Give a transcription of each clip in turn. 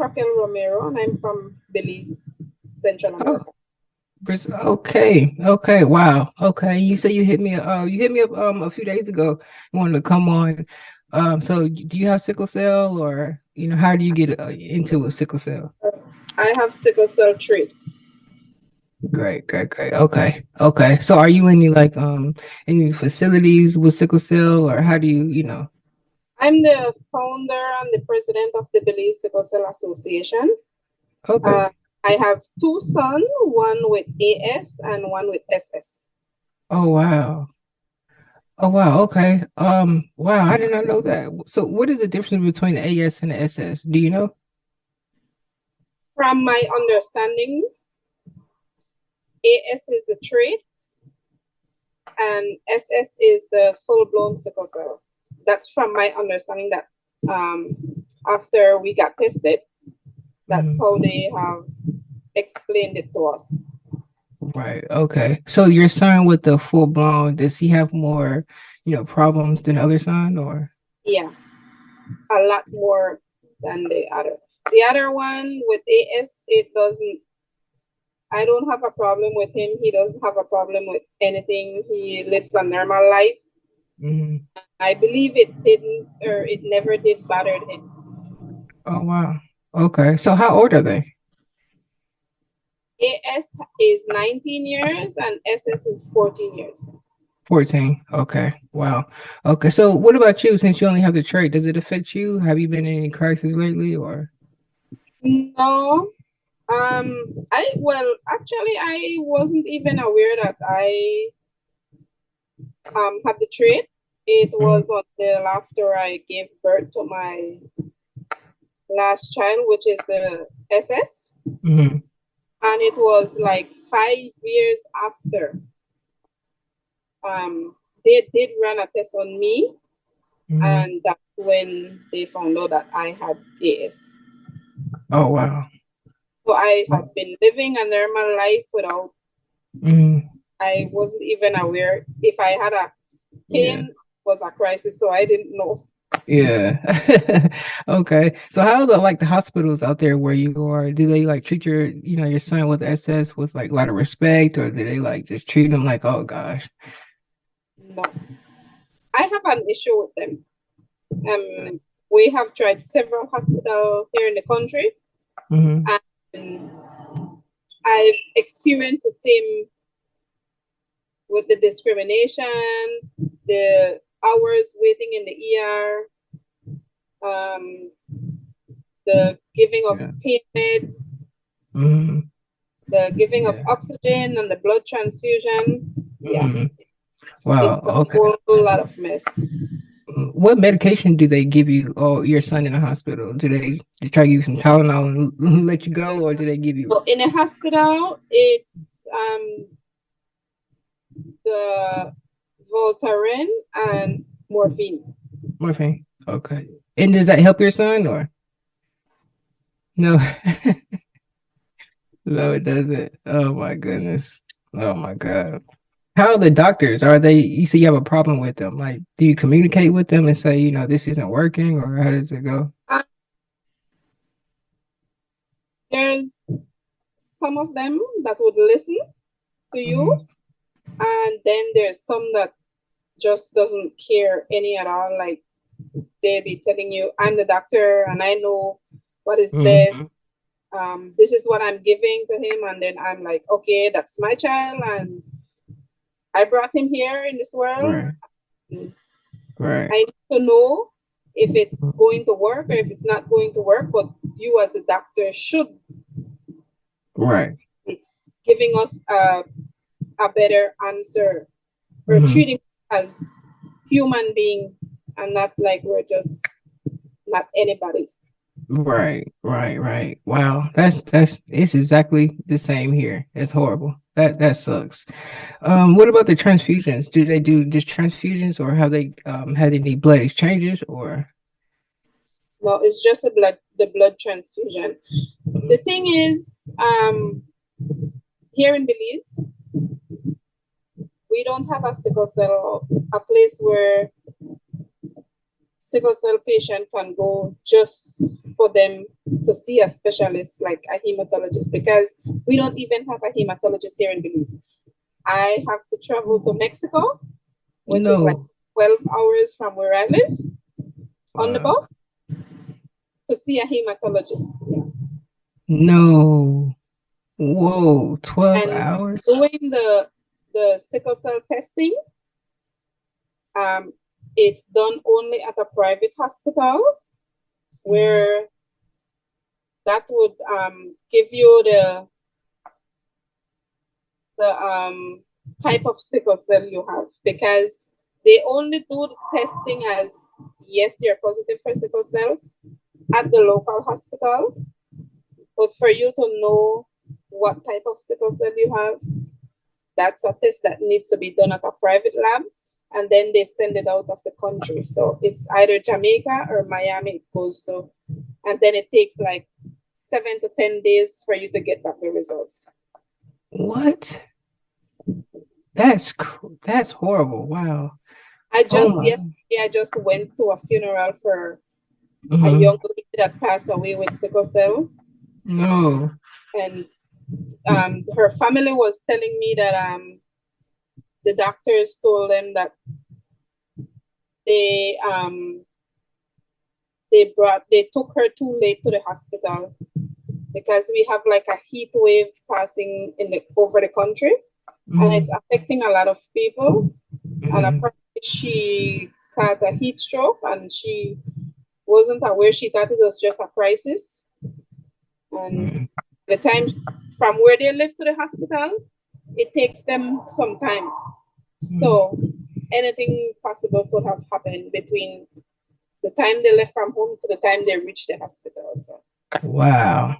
Rockel Romero, and I'm from Belize, Central Oh, America. Okay. Okay. Wow. Okay. You said you hit me up a few days ago. You wanted to come on. So do you have sickle cell, or how do you get into a sickle cell? I have sickle cell trait. Great, great, great. Okay. Okay. So are you in any facilities with sickle cell, or how do you? I'm the founder and the president of the Belize Sickle Cell Association. Okay. Uh, I have two sons, one with AS and one with SS. Oh wow. Oh wow. Okay. Wow, I did not know that. So what is the difference between the AS and the SS? Do you know? From my understanding, AS is the trait and SS is the full-blown sickle cell. That's from my understanding that um, after we got tested, that's Mhm. how they have explained it to us. Right. Okay. So your son with the full blown, does he have more, problems than other son, or? Yeah, a lot more than the other. The other one with AS, it doesn't, I don't have a problem with him. He doesn't have a problem with anything. He lives a normal life. Mhm. I believe it didn't, or it never did bother him. Oh wow. Okay. So how old are they? AS is 19 years and SS is 14 years. 14. Okay. Wow. Okay. So what about you? Since you only have the trait, does it affect you? Have you been in any crisis lately, or? No, actually, I wasn't even aware that I had the trait. It Mhm. was until after I gave birth to my last child, which is the SS. Mhm. And it was like 5 years after they did run a test on me, Mhm. and that's when they found out that I had AS. Oh wow. So I Wow. had been living a normal life without, Mhm. I wasn't even aware if I had a Yeah. pain was a crisis, so I didn't know. Yeah. Okay. So how are the hospitals out there where you are? Do they like treat your son with SS with like a lot of respect, or do they like just treat him like, oh gosh? No, I have an issue with them. We have tried several hospitals here in the country, Mm-hmm. and I've experienced the same with the discrimination, the hours waiting in the um, the giving of Yeah. pain meds, Mm-hmm. the giving of Yeah. oxygen, and the blood transfusion. Yeah, Mm-hmm. Wow. it's a Okay. whole lot of mess. What medication do they give you or your son in the hospital? Do they try to give you some Tylenol and let you go, or do they give you So in a hospital, it's the Voltaren and morphine. morphine? Okay. And does that help your son, or no? No, it doesn't. Oh my goodness. Oh my God. How are the doctors? Are they, you say you have a problem with them? Like, do you communicate with them and say, this isn't working, or how does it go? Uh, there's some of them that would listen to you, Hmm. and then there's some that just doesn't care any at all. Like they be telling you, I'm the doctor and I know what is best. Hmm. This is what I'm giving to him. And then I'm like, okay, that's my child. And I brought him here in this world. Right, right, I need to know if it's going to work or if it's not going to work. But you, as a doctor, should right. be giving us a better answer or Hmm. treating us as human being and not like we're just not anybody. Right, right, right. Wow, that's it's exactly the same here. It's horrible. That sucks. What about the transfusions? Do they do just transfusions, or have they had any blood exchanges, or? No, it's just the blood transfusion. The thing is, here in Belize, we don't have a sickle cell, a place where sickle cell patient can go just for them to see a specialist like a hematologist, because we don't even have a hematologist here in Belize. I have to travel to Mexico, which is like No. 12 hours from where I live on the Wow. bus to see a hematologist. Yeah. No. Whoa, 12 And hours? doing the sickle cell testing, um, it's done only at a private hospital Mhm. where that would give you the type of sickle cell you have, because they only do the testing as yes, you're positive for sickle cell at the local hospital, but for you to know what type of sickle cell you have, that's a test that needs to be done at a private lab, and then they send it out of the country. So it's either Jamaica or Miami it goes to, and then it takes like 7 to 10 days for you to get back the results. What? That's horrible. Wow. Oh my. Yesterday I just went to a funeral for a young Mhm. lady that passed away with sickle cell, No. and her family was telling me that the doctors told them that they um they took her too late to the hospital because we have like a heat wave passing in the over the country, and it's Mhm. affecting a lot of people. And Mhm. apparently she had a heat stroke and she wasn't aware. She thought it was just a crisis. And Mhm. the time from where they live to the hospital, it takes them some time. Mhm. So anything possible could have happened between the time they left from home to the time they reached the hospital. So Wow.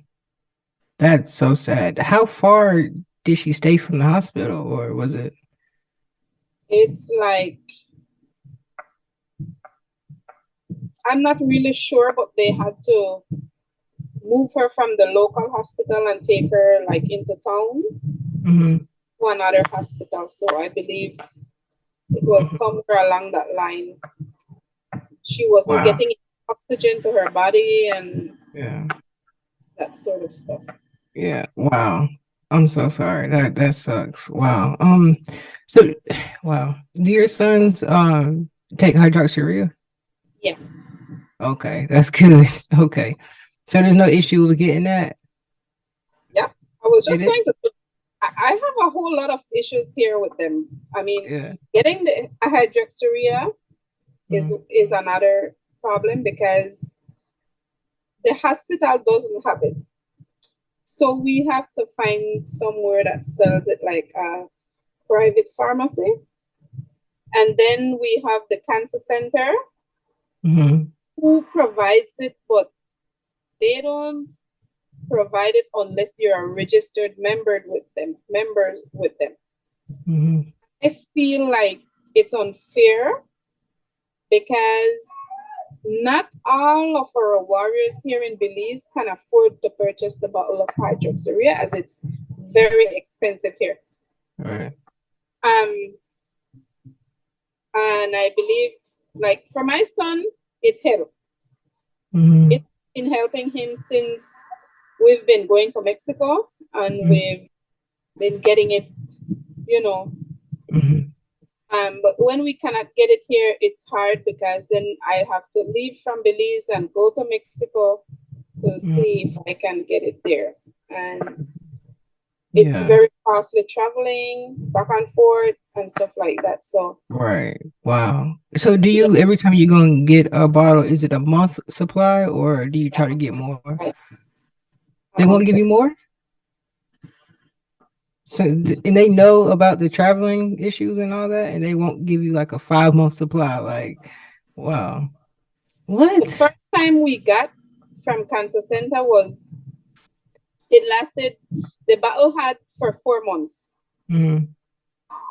That's so sad. How far did she stay from the hospital, or was it? it's like, I'm not really sure, but they had to move her from the local hospital and take her like into town Mhm. to another hospital. So I believe it was Mhm. somewhere along that line. She wasn't Wow. getting oxygen to her body and Yeah. that sort of stuff. Yeah. Wow. I'm so sorry. That sucks. Wow. So wow. Do your sons take hydroxyurea? Yeah. Okay, that's good. Okay. So there's no issue with getting that? Yeah. I was It just is? going to, I have a whole lot of issues here with them. I mean, Yeah. getting the hydroxyurea Mm, is another problem because the hospital doesn't have it. So we have to find somewhere that sells it, like a private pharmacy. And then we have the cancer center mhm, who provides it, but they don't provide it unless you're a registered members with them. mhm. I feel like it's unfair because not all of our warriors here in Belize can afford to purchase the bottle of hydroxyurea, as it's very expensive here. All right. Um, and I believe, like for my son, it helped. It's Mhm, been helping him since we've been going to Mexico and mhm, we've been getting it, you know. mhm. But when we cannot get it here, it's hard because then I have to leave from Belize and go to Mexico to see Mhm. if I can get it there. And it's Yeah. very costly traveling back and forth and stuff like that. So, Right. Wow. So do yeah, you every time you go and get a bottle, is it a month supply or do you try to get more? right, a They won't month. give you more? So and they know about the traveling issues and all that, and they won't give you like a 5 month supply. Like, wow. The What? first time we got from Cancer Center was, it lasted, the battle had for 4 months. Mhm,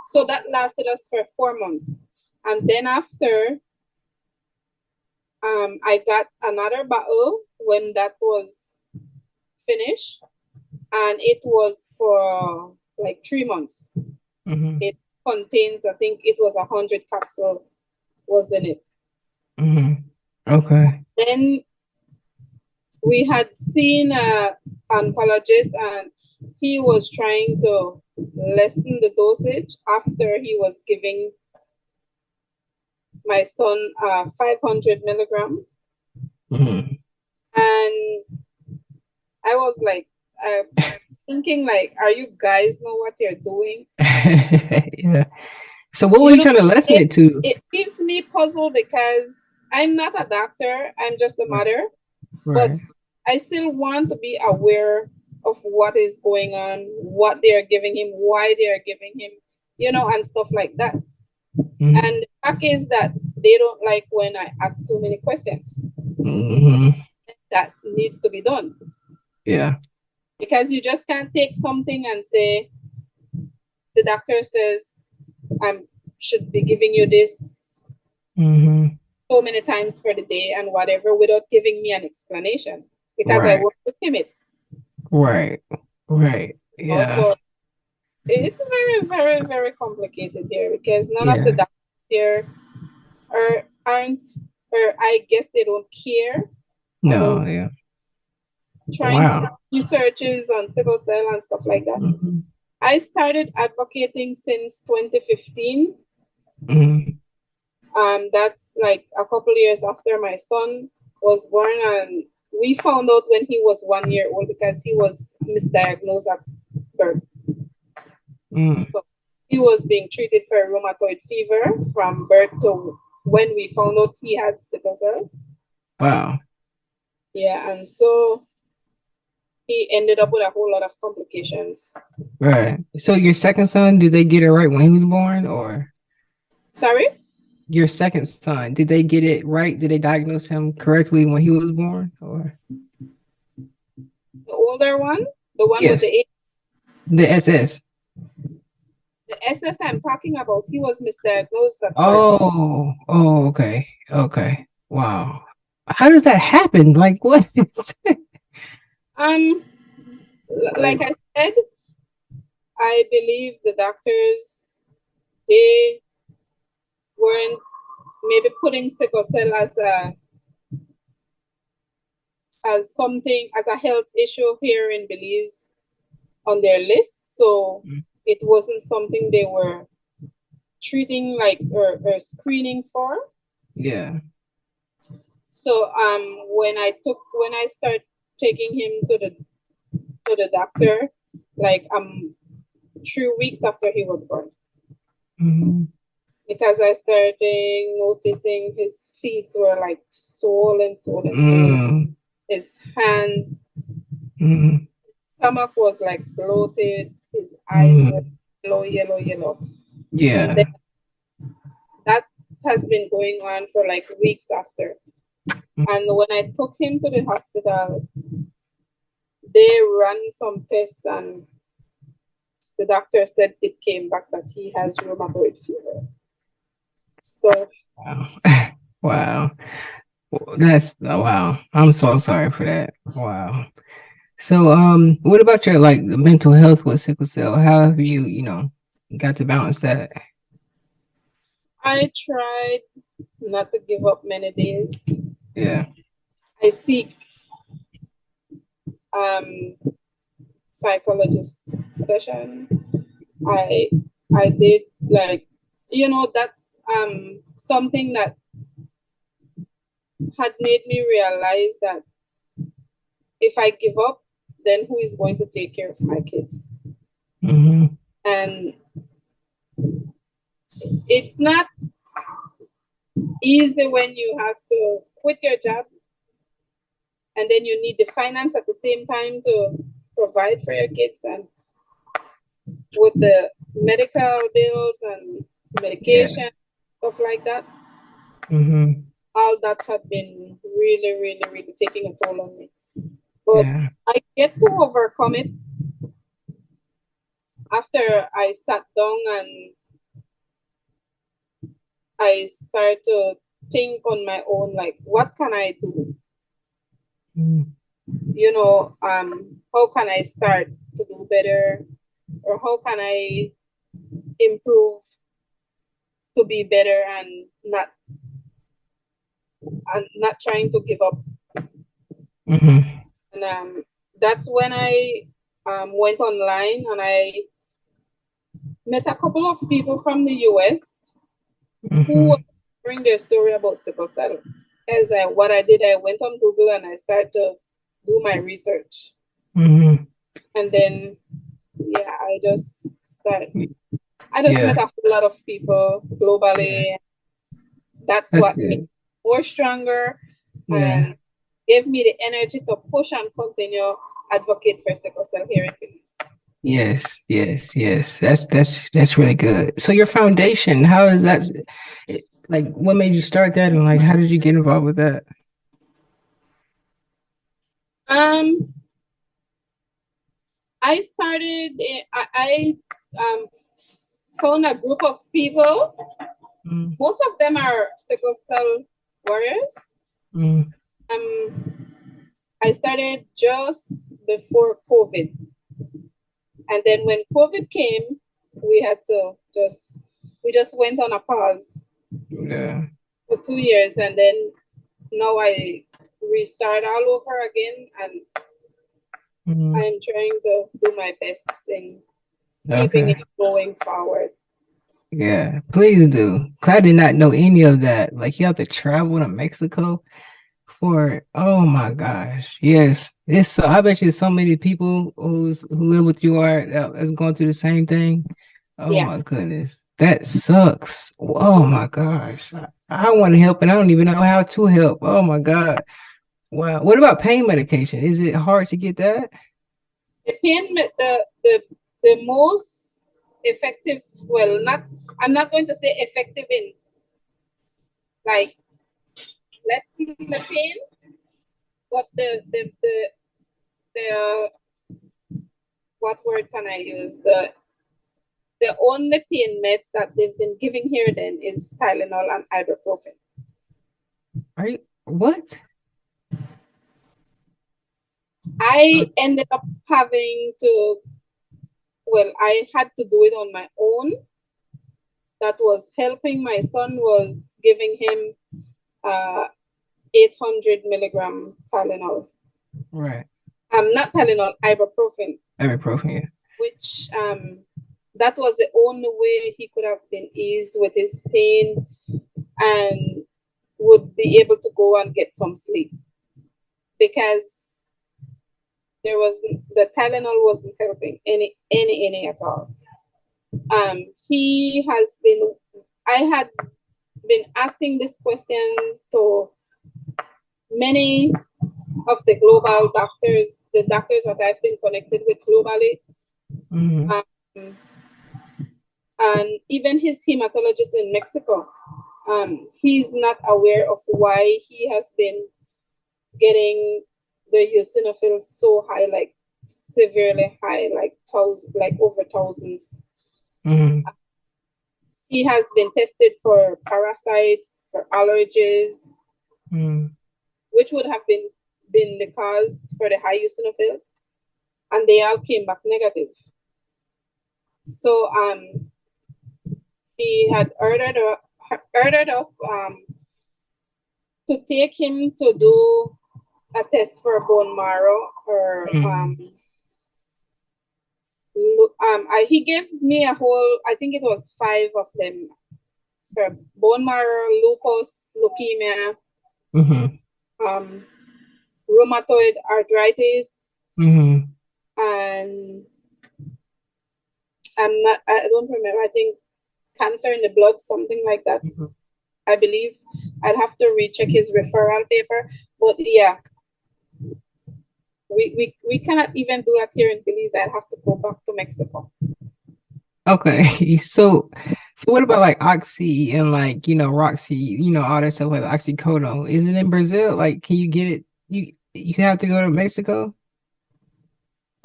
So that lasted us for 4 months. And then after, I got another bottle when that was finished, and it was for like 3 months. mhm, It contains, I think it was 100 capsule was in it. mhm. Okay. Then we had seen a oncologist, and he was trying to lessen the dosage after he was giving my son 500 milligram. Mm-hmm. And I was like, thinking like, are you guys know what you're doing? Yeah. So what were You you know, trying to lessen it it to? it leaves me puzzled because I'm not a doctor, I'm just a Right. mother, but Right. I still want to be aware of what is going on, what they are giving him, why they are giving him, and stuff like that. Mm-hmm. And the fact is that they don't like when I ask too many questions. Mm-hmm. That needs to be done, Yeah. because you just can't take something and say, the doctor says I should be giving you this Mm-hmm. so many times for the day and whatever, without giving me an explanation, because I Right. work with him. Right. Right. Yeah. Also, it's very, very, very complicated here, because none of the Yeah. doctors here aren't, or I guess they don't care No. about Yeah. trying to do Wow. researches on sickle cell and stuff like that. Mm-hmm. I started advocating since 2015. Mm-hmm. That's like a couple years after my son was born, and we found out when he was 1 year old, because he was misdiagnosed at birth. Mm. So he was being treated for rheumatoid fever from birth to when we found out he had sickle cell. Wow. Yeah, and so he ended up with a whole lot of complications. Right. So your second son, did they get it right when he was born, or Sorry, your second son, did they get it right? Did they diagnose him correctly when he was born, or the older one, the one with yes, the the SS? SS I'm talking about, he was misdiagnosed at birth. Oh, oh, okay, okay. Wow. How does that happen? Like, what is Um, like? like I said, I believe the doctors, they weren't maybe putting sickle cell as something, as a health issue here in Belize on their list. So it wasn't something they were treating like, or screening for. Yeah. So when I start taking him to the doctor, like 3 weeks after he was born, Hmm. because I started noticing his feet were like swollen, swollen, swollen. Mm. His hands, Mm. stomach was like bloated. His eyes were Mm. yellow, yellow, yellow. And then Yeah. that has been going on for like weeks after. And when I took him to the hospital, they ran some tests, and the doctor said it came back that he has rheumatoid fever. So Wow. Wow. That's wow. I'm so sorry for that. Wow. So, what about your like mental health with sickle cell? How have you, got to balance that? I tried not to give up many days. Yeah. I seek um psychologist session. I I did like, that's something that had made me realize that if I give up, then who is going to take care of my kids? Hmm. And it's not easy when you have to quit your job, and then you need the finance at the same time to provide for your kids, and with the medical bills and Yeah. medication, stuff like that. Hmm. All that had been really, really, really taking a toll on me. But Yeah. I get to overcome it after I sat down and I start to think on my own, like, what can I do? Mm. How can I start to do better? Or how can I improve to be better, and not trying to give up? Hmm. And that's when I went online and I met a couple of people from the US who were Mm-hmm. sharing their story about sickle cell. As what I did, I went on Google and I started to do my research. Mm-hmm. And then, yeah, I just met Yeah. a whole lot of people Yeah. globally. That's That's what made good. me more stronger Yeah. and gave me the energy to push and continue advocate for sickle cell here in Belize. Yes. Yes. Yes. That's really good. So your foundation, how is that? Like, what made you start that, and like, how did you get involved with that? Um, I started. I found a group of people. Mm, Most of them are sickle cell warriors. mm, Um, I started just before COVID, and then when COVID came, we had to just we just went on a pause yeah. for 2 years, and then now I restart all over again, and Mm, I'm trying to do my best in keeping okay. it going forward. Yeah. Please do. 'Cause I did not know any of that. Like, you have to travel to Mexico for. Oh my gosh. Yes. It's so. I bet you so many people who live with you are that's going through the same thing. Oh Yeah. my goodness. That sucks. Oh my gosh. I want to help and I don't even know how to help. Oh my God. Wow. What about pain medication? Is it hard to get that? The pain, the most effective, well, not, I'm not going to say effective in like lessen the pain, but the what word can I use? The only pain meds that they've been giving here then is Tylenol and ibuprofen. Are you what? I ended up having to, well, I had to do it on my own. That was helping. My son was giving him 800 milligram Tylenol. Right. Not Tylenol, ibuprofen, Ibuprofen, yeah. which that was the only way he could have been eased with his pain and would be able to go and get some sleep because there was the Tylenol wasn't helping any at all. He has been. I had been asking this question to many of the global doctors, the doctors that I've been connected with globally, Mm-hmm. um, and even his hematologist in Mexico. He's not aware of why he has been getting the eosinophils so high, like severely high, like like over thousands. Mm-hmm. He has been tested for parasites, for allergies, Mm-hmm. which would have been the cause for the high eosinophils, and they all came back negative. So he had ordered us to take him to do a test for bone marrow or he gave me a whole, I think it was five of them for bone marrow, lupus, leukemia, Mm-hmm. um, rheumatoid arthritis, Mm-hmm. and I don't remember, I think cancer in the blood, something like that. Mm-hmm. I believe I'd have to recheck his referral paper, but yeah, we cannot even do that here in Belize. I'd have to go back to Mexico. Okay. So what about like Oxy and like, Roxy, all that stuff like oxycodone? Is it in Brazil? Like, can you get it? You have to go to Mexico?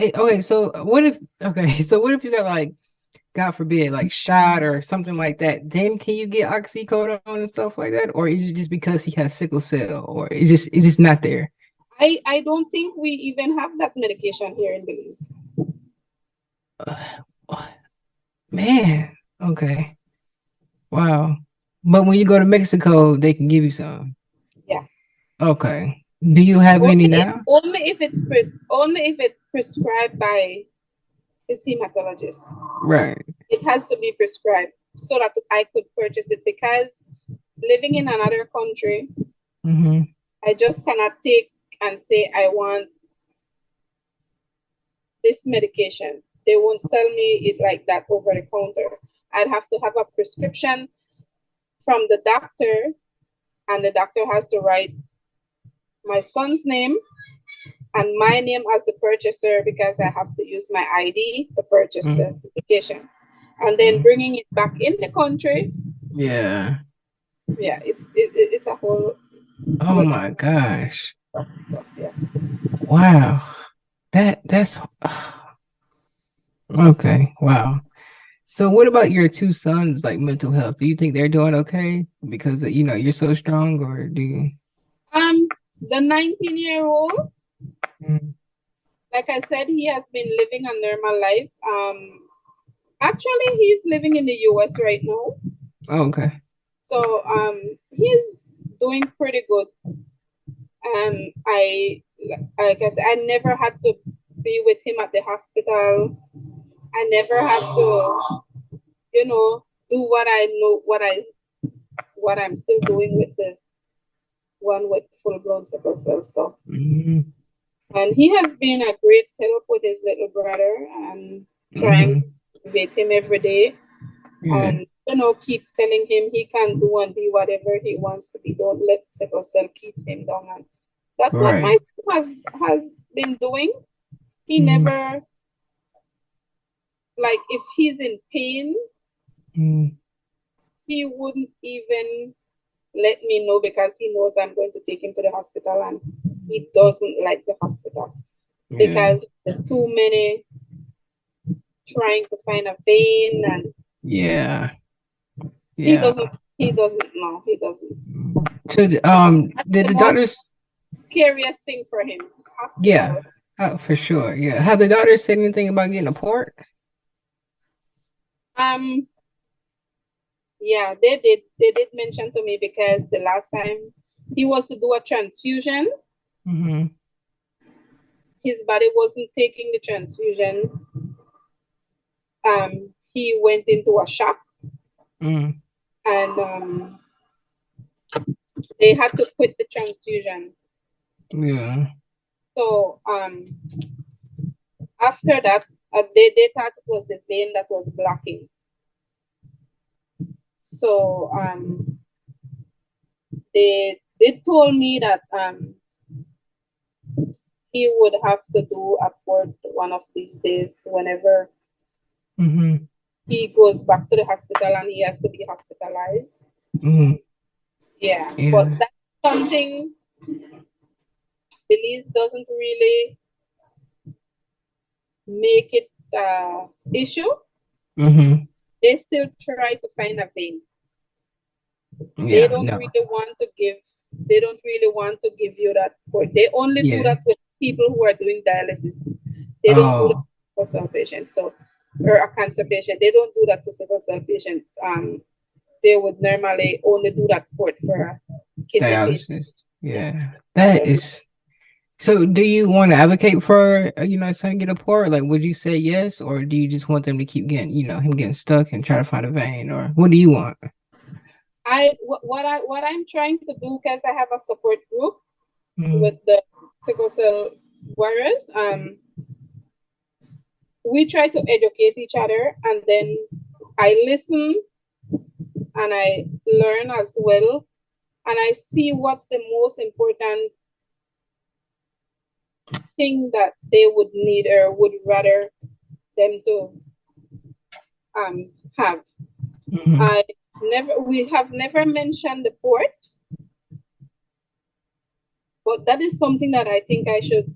Okay, so what if okay, so what if you got like God forbid, like shot or something like that, then can you get oxycodone and stuff like that? Or is it just because he has sickle cell? Or it's just not there? I don't think we even have that medication here in Belize. Man, okay. Wow. But when you go to Mexico, they can give you some. Yeah. Okay. Do you have any now? Only if it's prescribed by his hematologist. Right. It has to be prescribed so that I could purchase it, because living in another country, Mm-hmm. I just cannot take and say I want this medication. They won't sell me it like that over the counter. I'd have to have a prescription from the doctor, and the doctor has to write my son's name and my name as the purchaser, because I have to use my ID to purchase the medication. And then bringing it back in the country, Yeah. yeah, it's a whole Oh my gosh. so yeah. Wow. That's okay. Wow. So what about your two sons, like mental health? Do you think they're doing okay because you're so strong, or do you? The 19-year-old, Mm. like I said, he has been living a normal life. Actually, he's living in the US right now. Oh, okay. So he's doing pretty good. I like I said, I never had to be with him at the hospital. I never had to, do what I'm still doing with the one with full blown sickle cell. So, Mm-hmm. and he has been a great help with his little brother, and trying to Mm-hmm. motivate him every day, Yeah. and keep telling him he can do and be whatever he wants to be. Don't let sickle cell keep him down. And that's what my Right. son has been doing. He Mm-hmm. never, like, if he's in pain, Mm-hmm. he wouldn't even let me know, because he knows I'm going to take him to the hospital, and he doesn't like the hospital Yeah. because there are too many trying to find a vein, and Yeah. he Yeah. doesn't he doesn't know he doesn't So, that's did the the most daughters? scariest thing for him, Yeah. hospital. Oh, for sure. Yeah. Have the daughters said anything about getting a port? um yeah, they did mention to me, because the last time he was to do a transfusion, Mm-hmm. his body wasn't taking the transfusion. He went into a shock, Mm. and they had to quit the transfusion. Yeah. So after that, they thought it was the vein that was blocking. So they told me that he would have to do a port one of these days, whenever Mm-hmm. he goes back to the hospital and he has to be hospitalized. Mm-hmm. Yeah, but Yeah. that's something Belize doesn't really make it issue. Mm-hmm. They still try to find a vein. they Yeah. don't No. really want to give they don't really want to give you that port. They only do Yeah. that with people who are doing dialysis. They don't do that Oh, for sickle cell patient, so, or a cancer patient. They don't do that to sickle cell patient. They would normally only do that port for a kidney patient. dialysis. Yeah, Yeah. I That don't know. is. So, do you want to advocate for son get a port? Like, would you say yes, or do you just want them to keep getting him getting stuck and try to find a vein, or what do you want? What I'm trying to do, because I have a support group with Mm, the sickle cell warriors. We try to educate each other, and then I listen and I learn as well, and I see what's the most important thing that they would need or would rather them to have. mhm. I we have never mentioned the port, but that is something that I think I should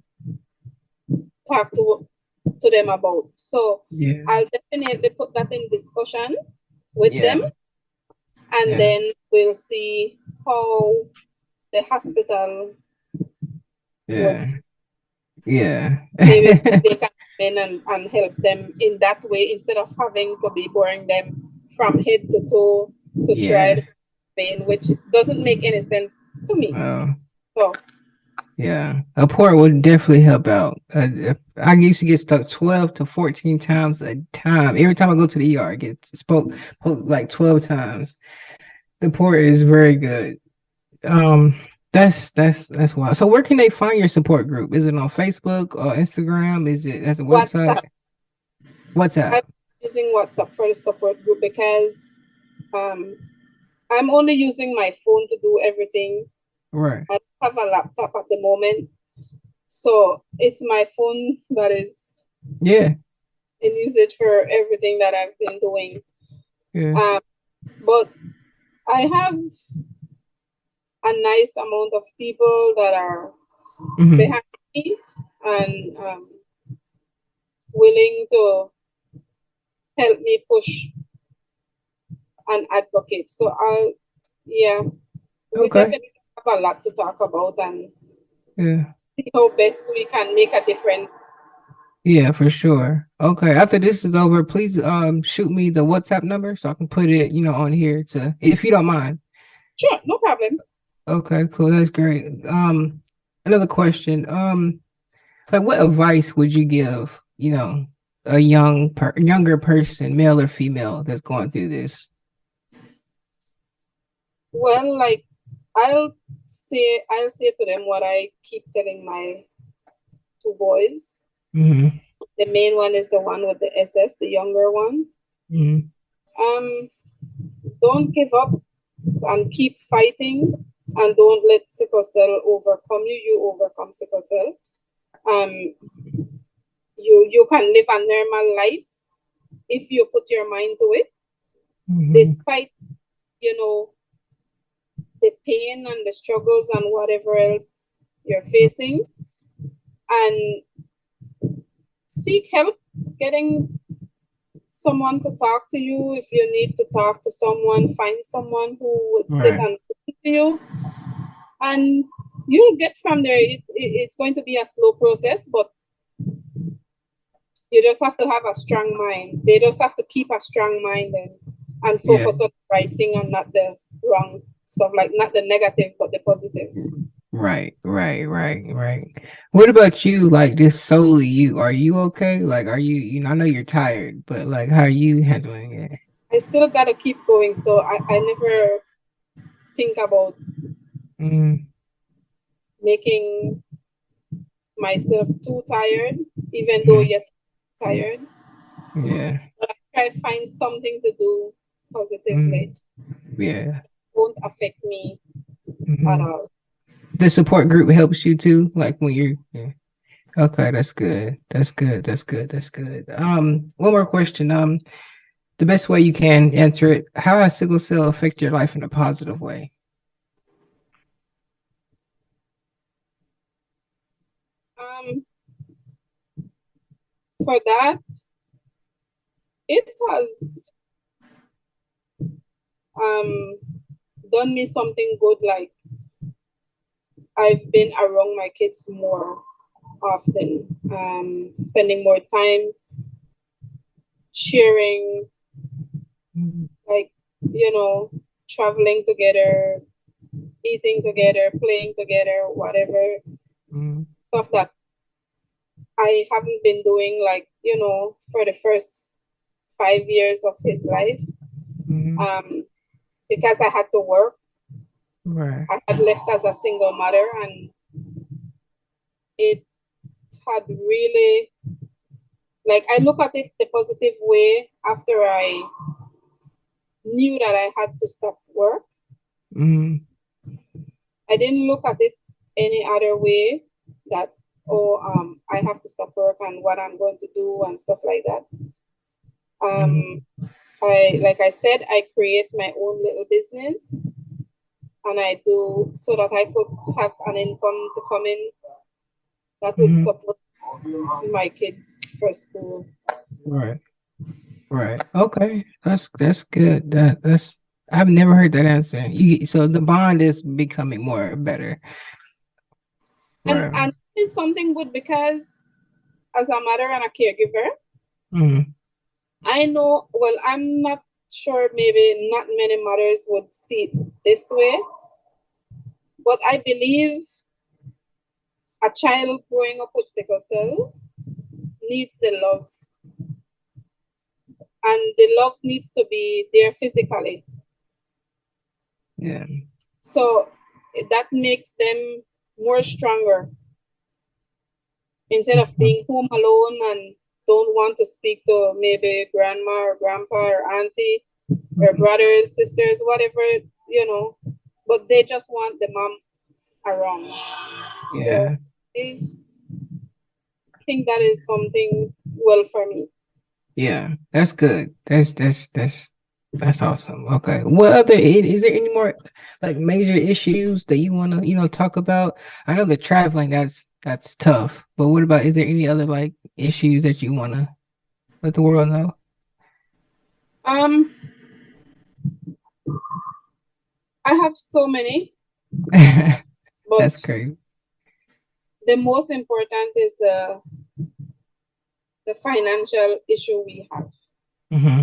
talk to them about. So Yeah, I'll definitely put that in discussion with them, yeah, and yeah, then we'll see how the hospital yeah, works. yeah, They will see they can come in and help them in that way, instead of having to be boring them from head to toe to try the yes. vein, which doesn't make any sense to me. Oh, So Yeah, a port would definitely help out. I used to get stuck 12 to 14 times a time. Every time I go to the ER, I get spoke like 12 times. The port is very good. Um, that's wild. So where can they find your support group? Is it on Facebook or Instagram? Is it as a website? WhatsApp. WhatsApp. I'm using WhatsApp for the support group because um, I'm only using my phone to do everything. Right. I don't have a laptop at the moment, so it's my phone that is Yeah. in usage for everything that I've been doing. Yeah. Um, but I have a nice amount of people that are Hmm. behind me and willing to help me push and advocate. So yeah, we Okay. definitely have a lot to talk about and Yeah. see how best we can make a difference. Yeah, for sure. Okay. After this is over, please shoot me the WhatsApp number so I can put it, on here to if you don't mind. Sure, no problem. Okay, cool. That's great. Another question. Like what advice would you give, a younger person, male or female, that's going through this? Well, like I'll I'll say to them what I keep telling my two boys. Mm-hmm. The main one is the one with the SS, the younger one. Mm-hmm. Um, don't give up and keep fighting and don't let sickle cell overcome you. You overcome sickle cell. Um, you can live a normal life if you put your mind to it, Mm-hmm. despite you know the pain and the struggles and whatever else you're facing, and seek help getting someone to talk to you. If you need to talk to someone, find someone who would sit Right. and listen to you, and you'll get from there. It's going to be a slow process, but you just have to have a strong mind. They just have to keep a strong mind and Yeah. focus on the right thing and not the wrong stuff, like not the negative, but the positive. Right, right, right, right. What about you? Like just solely you? Are you okay? Like, are you? I know you're tired, but like, how are you handling it? I still got to keep going. So I never think about Mm, making myself too tired, even though, mm, yes, I'm tired. yeah. Try to find something to do positively. Mm, yeah. Won't affect me at Hmm. all. The support group helps you too. Like when you're. Yeah. Okay, that's good. That's good. That's good. That's good. One more question. The best way you can answer it. How has sickle cell affect your life in a positive way? Um, for that, it has um done me something good. Like I've been around my kids more often, spending more time sharing, Mm, like traveling together, eating together, playing together, whatever mm, stuff that I haven't been doing, like for the first 5 years of his life. mm, Um, because I had to work. right. I had left as a single mother, and it had really, like, I look at it the positive way after I knew that I had to stop work. Mm, I didn't look at it any other way, that I have to stop work and what I'm going to do and stuff like that. mm, Um, I like I said, I create my own little business, and I do so that I could have an income to come in that would mm, support my kids for school. right. Right. Okay. That's good. That's I've never heard that answer. So the bond is becoming more better. And Right. it's something good because as a mother and a caregiver, Mm, I know, well, I'm not sure, maybe not many mothers would see it this way, but I believe a child growing up with sickle cell needs the love, and the love needs to be there physically. Yeah. So that makes them more stronger instead of being home alone and don't want to speak to maybe grandma or grandpa or auntie or Mhm. brothers, sisters, whatever, you know, but they just want the mom around. So Yeah. I think that is something well for me. Yeah. That's good. That's awesome. Okay. What other is there any more like major issues that you want to, talk about? I know the traveling that's tough, but what about is there any other like issues that you want to let the world know? Um, I have so many, That's but crazy. the most important is the financial issue we have. Hmm.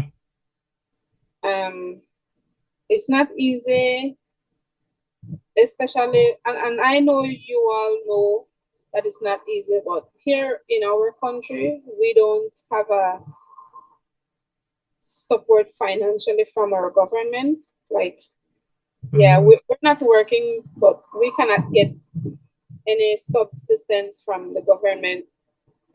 Um, it's not easy, especially, and I know you all know that it's not easy, but here in our country, we don't have a support financially from our government. Like, yeah, Hmm. we're not working, but we cannot get any subsistence from the government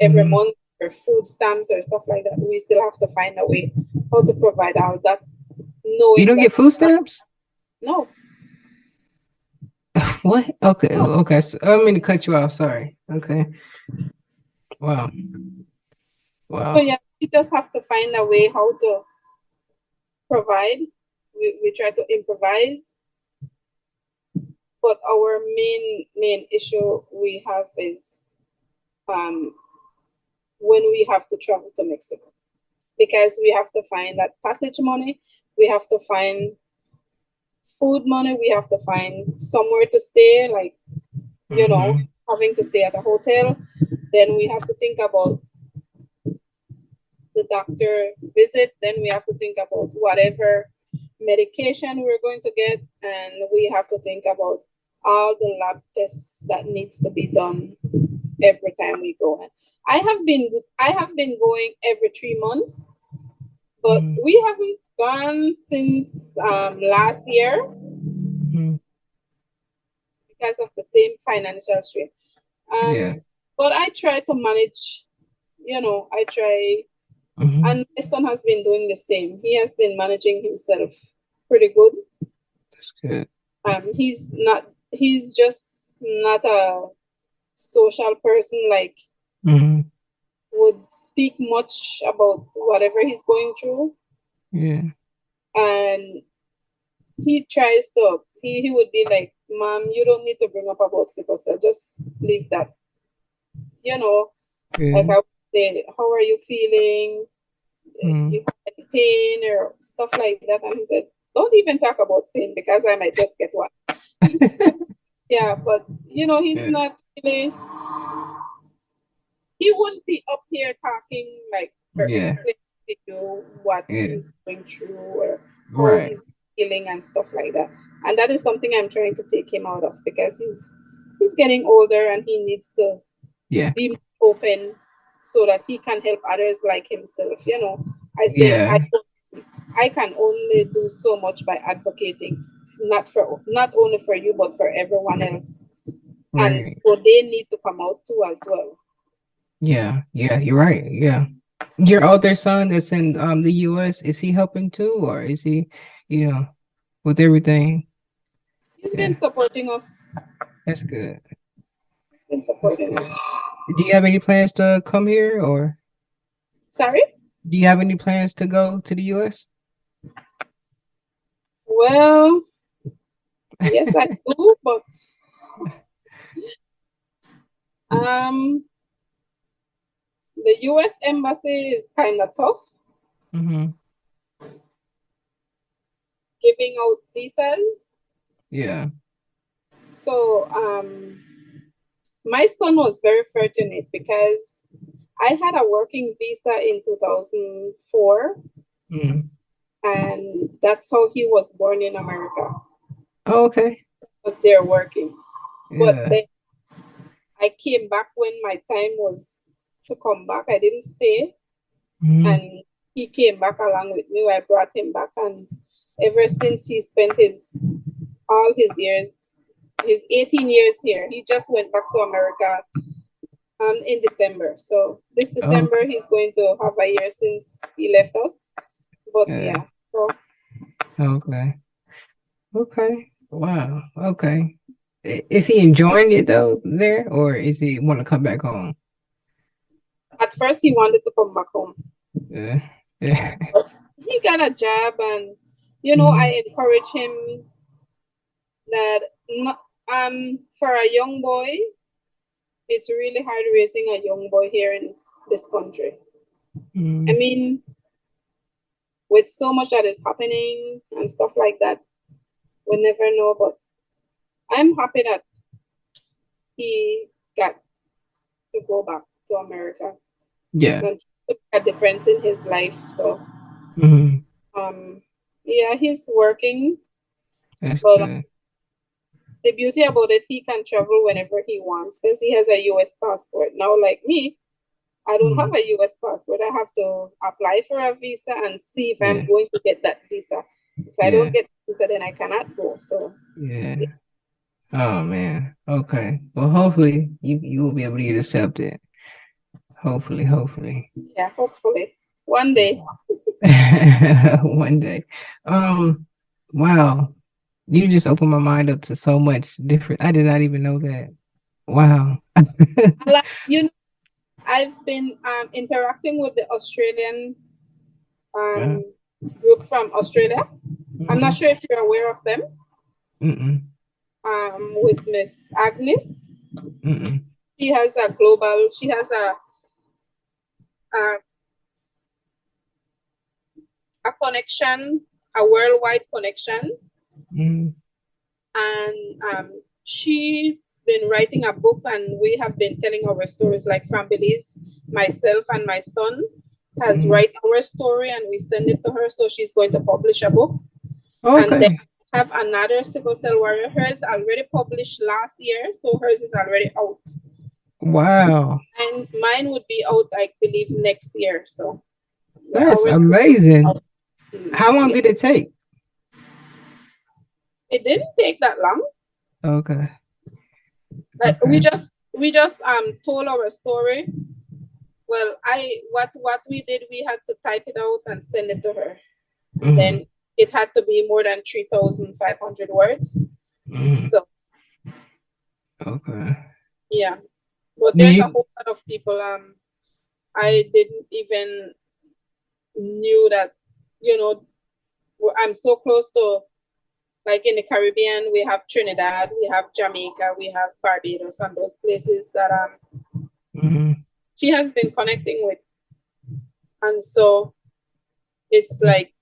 every Hmm. month or food stamps or stuff like that. We still have to find a way how to provide all that, You knowing don't that get food stamps? no, What? Okay. no. Okay. So, I don't mean to cut you off. Sorry. Okay. Wow. So Wow. yeah, we just have to find a way how to provide. We try to improvise, but our main issue we have is um when we have to travel to Mexico because we have to find that passage money, we have to find food money, we have to find somewhere to stay, like you know, Hmm. having to stay at a hotel. Then we have to think about the doctor visit. Then we have to think about whatever medication we're going to get, and we have to think about all the lab tests that needs to be done every time we go in. I have been going every 3 months, but Hmm. we haven't gone since last year Hmm. because of the same financial strain. Yeah. But I try to manage. I try, Hmm. and my son has been doing the same. He has been managing himself pretty good. That's good. He's not. He's just not a social person. Like Hmm. would speak much about whatever he's going through, Yeah. and he tries to. He would be like, "Mom, you don't need to bring up about sickle cell. Just leave that." You know, like Yeah. I would say, "How are you feeling? Mm. You have any pain or stuff like that?" And he said, "Don't even talk about pain because I might just get one." Yeah, but he's Yeah. not really. He wouldn't be up here talking like or Yeah. explaining to you what Yeah. he's going through or how Right. he's feeling and stuff like that. And that is something I'm trying to take him out of because he's getting older and he needs to Yeah. be open so that he can help others like himself. I say I Yeah. I can only do so much by advocating, not only for you but for everyone else. And Right. so they need to come out too as well. Yeah. Yeah. You're right. Yeah. Your older son that's in the US, is he helping too, or is he, you know, with everything? He's been Yeah. supporting us. That's good. He's been That's supporting us. good. Do you have any plans to come here, or Sorry? do you have any plans to go to the US? Well, yes, I do, but um, the US embassy is kind of tough Hmm. giving out visas. Yeah. So my son was very fortunate because I had a working visa in 2004, Mm. and that's how he was born in America. Oh, okay. Was there working, but Yeah. then I came back when my time was to come back. I didn't stay, Mm. and he came back along with me. I brought him back, and ever since he spent his all his years, his 18 years here, he just went back to America in December. So this December Okay. he's going to have a year since he left us. But Yeah. yeah, so Okay. Okay. Wow. Okay. Is he enjoying it though there, or is he want to come back home? at first he wanted to come back home. Yeah. Yeah. He got a job, and Mhm. I encourage him that not, for a young boy, it's really hard raising a young boy here in this country. I Mhm. mean, with so much that is happening and stuff like that, we never know. But I'm happy that he got to go back to America Yeah. and took a difference in his life. So Mhm. um, yeah, he's working, That's but good. the beauty about it, he can travel whenever he wants because he has a U.S. passport. Now, like me, I don't have Mhm. a US passport. I have to apply for a visa and see if I'm Yeah. going to get that visa. If I don't Yeah. get the visa, then I cannot go. So Yeah. Oh man. Okay. Well, hopefully you will be able to get accepted. Hopefully, hopefully. yeah, hopefully one day. One day. Um, wow. You just opened my mind up to so much different. I did not even know that. Wow. Like, I've been interacting with the Australian Uh, um, group from Australia. I'm not mm-mm, sure if you're aware of them. mm-mm, With Miss Agnes, mm-mm, she has a, a connection, a worldwide connection, mm, and she's been writing a book, and we have been telling our stories like from Belize. Myself and my son has mm. write our story, and we send it to her, so she's going to publish a book. And then Okay. have another sickle cell warrior. Hers already published last year, so hers is already out, Wow. and mine would be out, I believe, next year. So yeah, That's ours would be amazing. out How next long year. did it take? It didn't take that long. Okay. Like Okay. we just told our story. Well, I what we did, we had to type it out and send it to her, and Mm-hmm. then it had to be more than 3,500 words. Mm-hmm. So Okay. yeah, but Do there's a you? whole lot of people. I didn't even knew that, you know, I'm so close to, like in the Caribbean, we have Trinidad, we have Jamaica, we have Barbados, and those places that Mm-hmm. she has been connecting with, and so it's like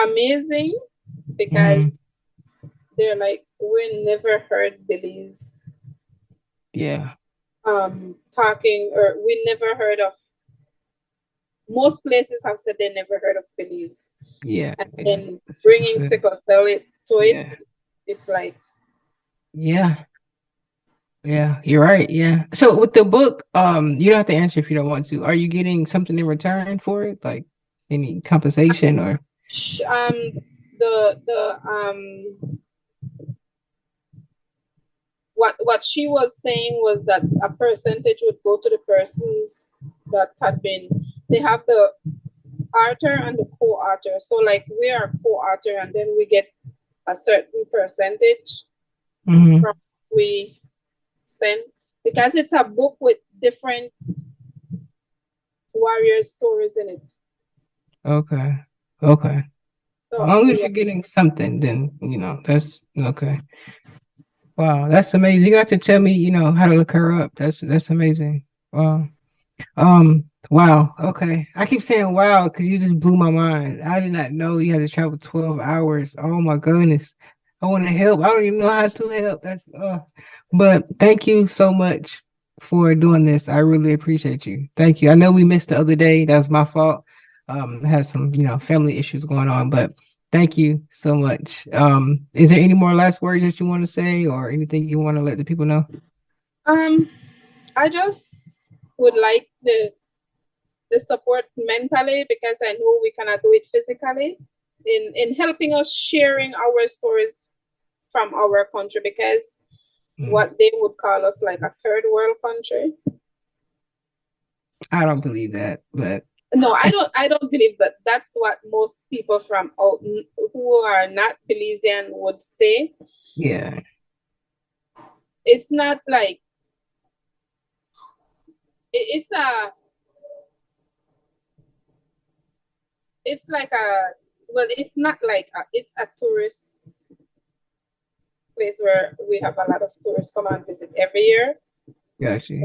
amazing Mm-hmm. because they're like, we never heard Belize Yeah. talking, or we never heard of, most places have said they never heard of Belize. Yeah. And Yeah. then Sickle bringing cell. sickle cell to it, Yeah. it's like, Yeah. Yeah, you're right. Yeah. So with the book, you don't have to answer if you don't want to. Are you getting something in return for it? Like any compensation or um, the what she was saying was that a percentage would go to the persons that had been, they have the author and the co-author. So like we are co-author, and then we get a certain percentage mm-hmm. from we send, because it's a book with different warrior stories in it. Okay. Okay. As So long as yeah, you're getting something, then that's okay. Wow, that's amazing. You have to tell me, how to look her up. That's amazing. Wow. Wow. Okay. I keep saying wow because you just blew my mind. I did not know you had to travel 12 hours. Oh my goodness. I want to help. I don't even know how to help. But thank you so much for doing this. I really appreciate you. Thank you. I know we missed the other day. That was my fault. Had some, family issues going on, but thank you so much. Is there any more last words that you want to say or anything you want to let the people know? I just would like the support mentally because I know we cannot do it physically in helping us sharing our stories from our country because Mm. what they would call us like a third world country. I don't believe that, but No, I don't believe that. That's what most people from out who are not Belizean would say. yeah, It's not like it's a it's like a well, it's not like it's a tourist place where we have a lot of tourists come and visit every year, gotcha.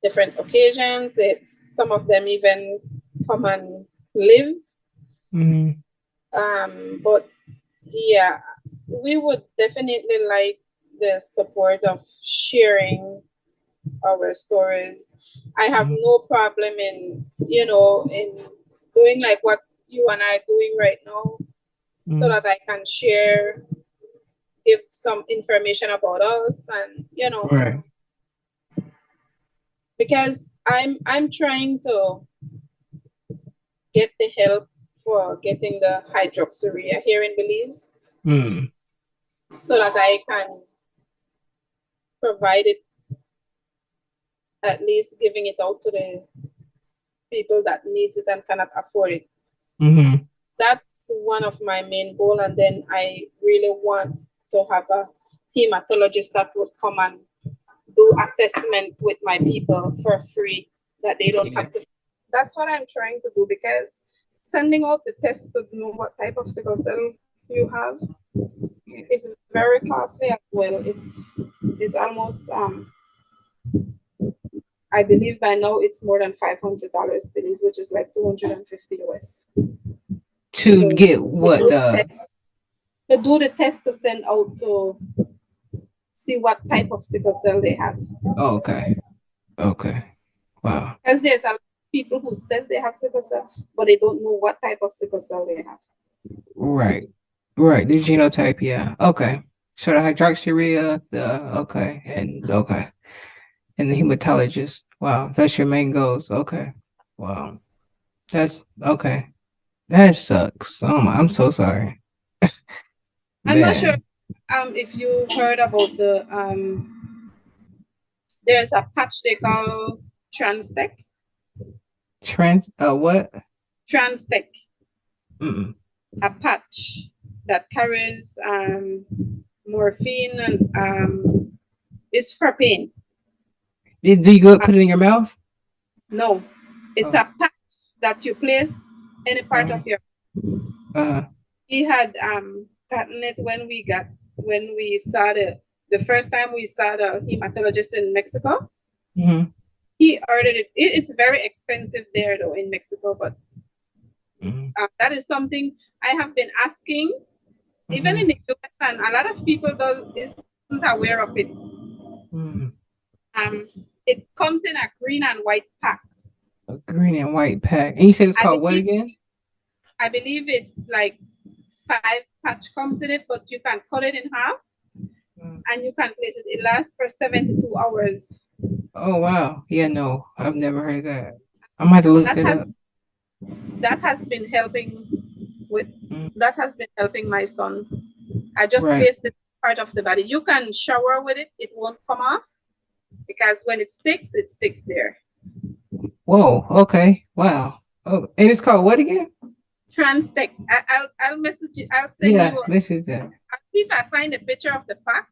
different occasions. It's some of them even come and live. Mm-hmm. But yeah, we would definitely like the support of sharing our stories. I have no problem in in doing like what you and I are doing right now, so Mm-hmm. that I can share, give some information about us, and Right. because I'm trying to get the help for getting the hydroxyurea here in Belize Mm. so that I can provide it, at least giving it out to the people that needs it and cannot afford it. Mm-hmm. That's one of my main goal. And then I really want to have a hematologist that would come and do assessment with my people for free, that they don't Yeah. have to. That's what I'm trying to do because sending out the test to know what type of sickle cell you have Yeah. is very costly as well. It's almost I believe by now it's more than $500 Belize, which is like 250 US. To get To what do the the test, to do the test to send out to see what type of sickle cell they have. oh, okay. Okay. Wow. Because there's a lot of people who says they have sickle cell, but they don't know what type of sickle cell they have. Right. Right. The genotype, yeah. Okay. So the hydroxyurea, the okay, and okay. And the hematologist. Wow. That's your main goals. Okay. Wow. That's okay. That sucks. Oh my, I'm so sorry. I'm not sure Man. if you heard about the there's a patch they call Transtec. What? Transtec, Mm-mm. a patch that carries morphine and it's for pain. Do you go Uh, put it in your mouth? no, it's Oh. a patch that you place any part Uh, of your. uh, He had gotten it when we saw the first time we saw the hematologist in Mexico. mhm, He ordered it. It's very expensive there though in Mexico, but mhm, that is something I have been asking, even in mhm, the US, and a lot of people isn't aware of it. mhm. Um, it comes in a green and white pack. A green and white pack. And you said it's I called what believe again? I believe it's like 5 patch comes in it, but you can cut it in half Mm. and you can place it. It lasts for 72 hours. Oh wow. Yeah, no, I've never heard of that. I'm gonna have to look That that up. that has been helping with Mm. that has been helping my son. I just Right. placed it part of the body. You can shower with it, it won't come off because when it sticks there. Whoa. Okay. Wow. Oh, and it's called what again? Transtech. I'll message you. I'll send Yeah, you. this is that. I'll see if I find a picture of the pack,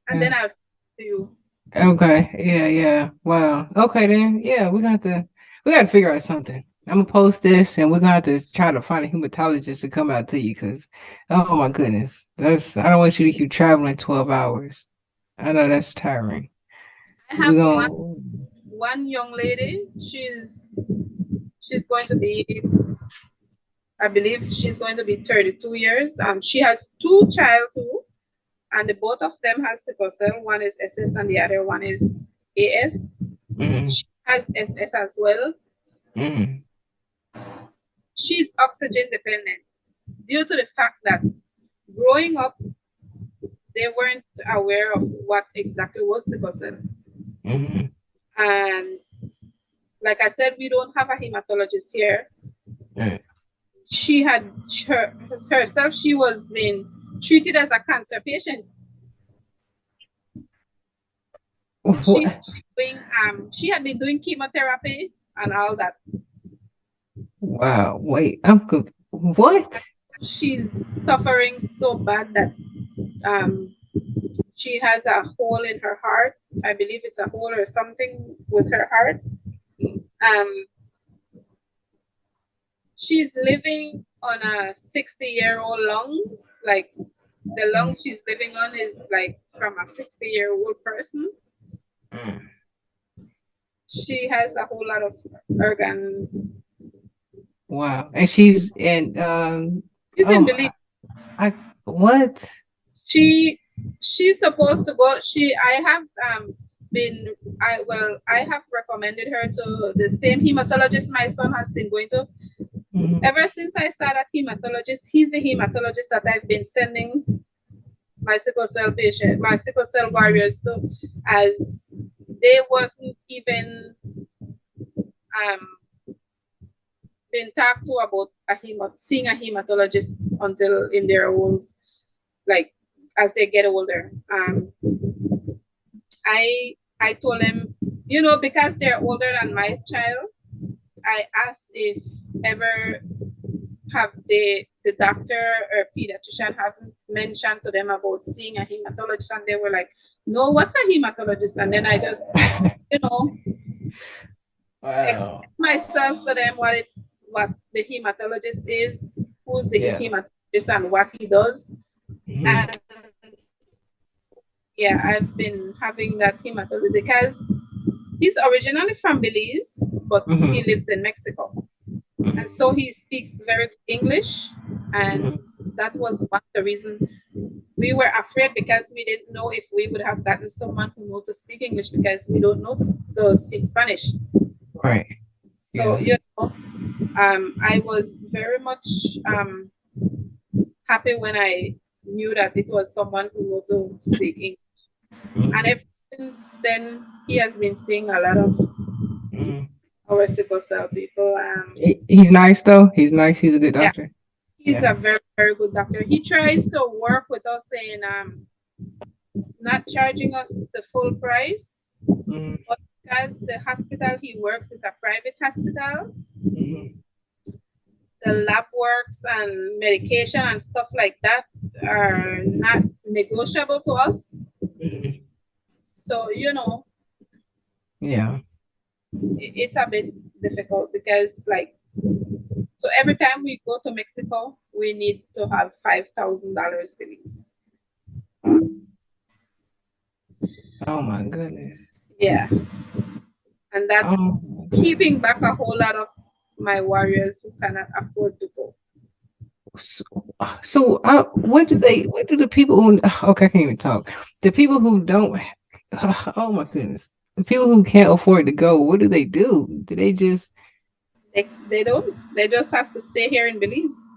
and then Yeah. I'll send it to you. Okay. Yeah, yeah. Wow. Okay then. Yeah, we got to figure out something. I'm gonna post this and we're gonna have to try to find a hematologist to come out to you because oh my goodness. That's I don't want you to keep traveling 12 hours. I know that's tiring. I We're have gonna one young lady. She's going to be. I believe she's going to be 32 years. She has two child too, and the both of them has sickle cell. One is SS and the other one is AS. mm, She has SS as well. mm, She's oxygen dependent due to the fact that growing up they weren't aware of what exactly was sickle cell. Mm-hmm. And like I said, we don't have a hematologist here. Right. She had her, herself, she was being treated as a cancer patient. She What? she had been doing chemotherapy and all that. Wow. Wait, I'm what? She's suffering so bad that um she has a hole in her heart. I believe it's a hole or something with her heart. Um, she's living on a 60-year-old lungs. Like the lungs she's living on is like from a 60-year-old person. Mm. She has a whole lot of organ. Wow. And she's in She's in um Belize. I what? She she's supposed to go. I have been I have recommended her to the same hematologist my son has been going to. Mhm. Ever since I saw that hematologist, he's the hematologist that I've been sending my sickle cell warriors to, as they wasn't even um been talked to about seeing a hematologist until in their old, like as they get older. I told them, because they're older than my child, I asked if ever have the doctor or pediatrician have mentioned to them about seeing a hematologist, and they were like, no, what's a hematologist? And then I just, you know, explain Wow. myself to them what the hematologist is, who's the Yeah. hematologist and what he does. Mhm. And yeah, I've been having that hematologist because he's originally from Belize, but he Mhm. lives in Mexico. And Mhm. so he speaks very good English. And Mhm. that was one of the reasons we were afraid, because we didn't know if we would have gotten someone who knows to speak English, because we don't know to speak Spanish. Right. So, Yeah. I was very much happy when I knew that it was someone who knew to speak English. And Mhm. ever since then, he has been seeing a lot of Mhm. our sickle cell people. He's nice though. He's nice. He's a good Yeah, doctor. he's Yeah. a very, very good doctor. He tries to work with us in not charging us the full price, Mhm. but because the hospital he works is a private hospital, Mhm. the lab works and medication and stuff like that are not negotiable to us. Mhm. So, Yeah. it's a bit difficult because, like, so every time we go to Mexico, we need to have $5,000 release. Oh my goodness. Yeah. And that's Oh. keeping back a whole lot of my warriors who cannot afford to go. So, what do the people who, okay, I can't even talk. The people who don't, oh my goodness. The people who can't afford to go, what do they do? Do they just, They don't. They just have to stay here in Belize.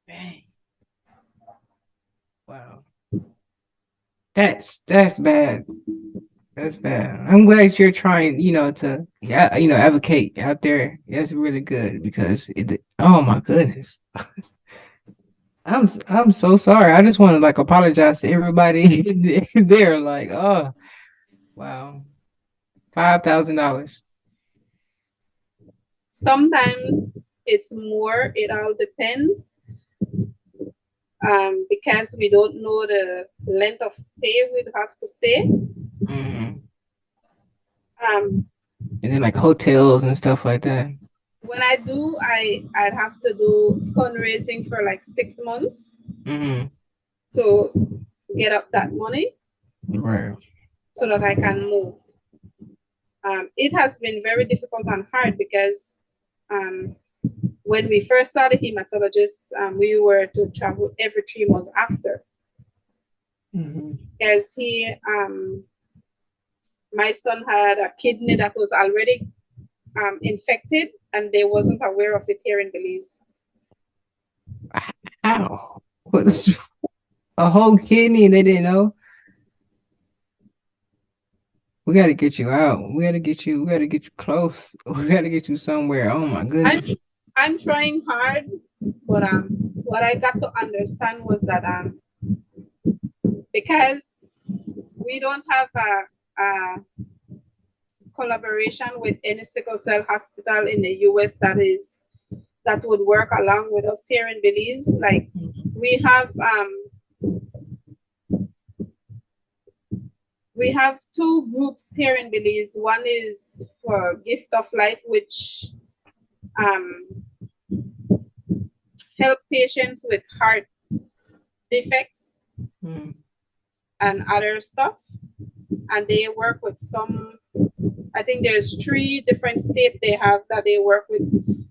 dang, wow. That's bad. That's bad. I'm glad you're trying, to, yeah, advocate out there. That's really good because oh my goodness. I'm so sorry. I just want to like apologize to everybody there. Like, oh wow. $5,000. Sometimes it's more. It all depends. Because we don't know the length of stay we'd have to stay. Mhm. Um, And then like hotels and stuff like that. when I do, I'd have to do fundraising for like 6 months Hmm. to get up that money Right. so that I can move. It has been very difficult and hard because um, when we first saw the hematologist, we were to travel every 3 months after, Hmm. because my son had a kidney that was already infected, and they wasn't aware of it here in Belize. How? What's a whole kidney and they didn't know? We got to get you out. We got to get you close. We got to get you somewhere. Oh my I'm goodness. I'm trying hard, but what I got to understand was that because we don't have a collaboration with any sickle cell hospital in the US that would work along with us here in Belize. Like we have we have two groups here in Belize. One is for Gift of Life, which um, help patients with heart defects Mm, and other stuff. And they work with some, I think there's 3 different states they have that they work with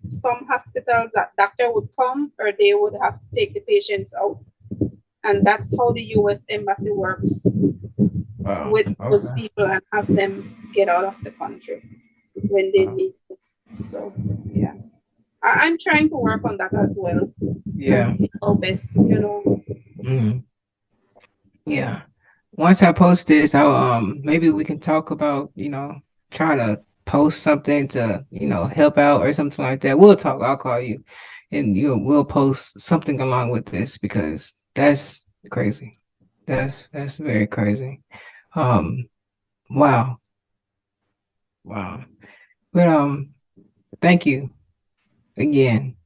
some hospitals that doctor would come or they would have to take the patients out. And that's how the US Embassy works wow. with those Okay. people and have them get out of the country when they Wow. need to. So, yeah. I'm trying to work on that as well and Yeah. see how best. Mm, yeah. Once I post this, I'll maybe we can talk about, trying to post something to, help out or something like that. We'll talk. I'll call you and we'll post something along with this because that's crazy. That's very crazy. Um, wow. Wow. But thank you again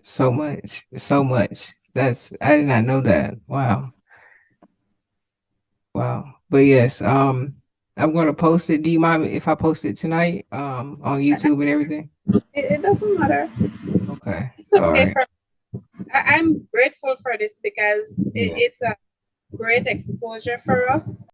so much. So much. I did not know that. Wow. Wow. But yes, I'm gonna post it. Do you mind if I post it tonight? On YouTube and everything? It doesn't matter. Okay. It's All okay right. for I'm grateful for this because Yeah. it's a great exposure for us